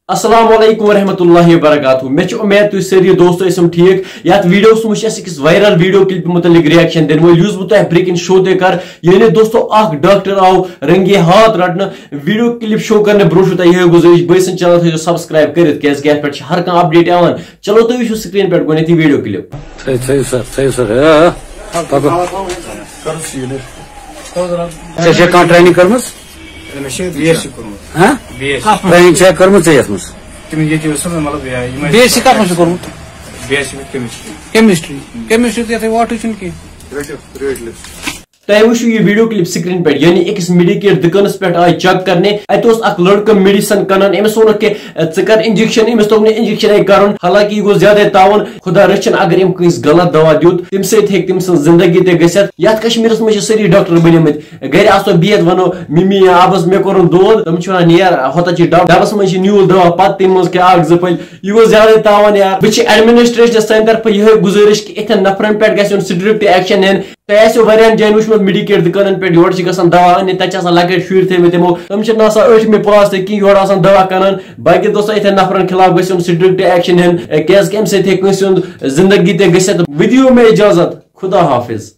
السلام علیکم ورحمۃ اللہ وبرکاتہ مے امید تھی ساری دوستو اسم ٹھیک یت ویڈیو مجھ أکس وائرل ویڈیو کلپ متعلق ریئیکشن دن وہ بہ تہ بریکن شو تہ کر یعنی دوستو اخ ڈاکٹر آو رنگی ہاتھ رٹنے ویڈیو کلپ شو کرنے برو تہ یہ گزارش بٲیسن چینل تھو سبسکرائب کرت کیاز کہ پہ ہر کھانا اپڈیٹ آوان چلو تھی وچھو سکرین پہ گۄڈنیتھٕے ویڈیو کلپ ٹریننگ کرم تہ وچھو یہ ویڈیو کلپ سکرین پہ یعنی أکس میڈیکیٹ دکانس پہ آئی چیک کرنے ات اخ لڑکہ میڈیسن کٕنان امس وونک کہ ژٕ کر انجیکشن امس دوٚپ نہٕ انجیکشن کرُن حالانکہ یہ گو زیادہ تاون خدا رچھن اگر ام کٲنٛسہِ غلط دوا دیُت تم سۭتۍ ہیٚکہِ تٔمۍ سٕنٛز زندگی تہِ گٔژھِتھ یتھ کشمیرس منٛز چھِ سٲری ڈاکٹر بنیمٕتۍ گرِ آسو بِہِتھ ونو ممی یا ابس مےٚ کوٚرُن دود تِم چھِ ونان نیر ہوتا چھِ ڈبس منٛز چھِ نیوٗل دوا پتہٕ تمہِ منٛز کیٛاہ اکھ زٕ پھٔلۍ یہ گو زیادہ تاون یار بہٕ چھِ ایڈمنسٹریشنس سانہِ طرفہٕ یِہے گزٲرش کہ یِتھٮ۪ن نفرن پٮ۪ٹھ گژھِ یُن سٹرکٹ ایکشن ہٮ۪ن تۄہہِ آسیو واریاہن جاین وٕچھمُت میڈیکیٹ دُکانن پٮ۪ٹھ یورٕ چھِ گژھان دوا اننہِ تتہِ چھِ آسان لۄکٕٹۍ شُرۍ تھٲومٕتۍ تِمو تِم چھِنہٕ آسان 8مہِ پاس تہِ کِہیٖنۍ یورٕ آسان دوا کٕنان باقٕے دوستو یِتھٮ۪ن نفرن خلاف گژھِ یُن سٹرکٹ ایکشن ہٮ۪ن کیازِ کہ امہِ سۭتۍ ہیٚکہِ کٲنٛسہِ ہُنٛد زندگی تہِ گٔژھِتھ ودِیو مےٚ اجازت خدا حافظ.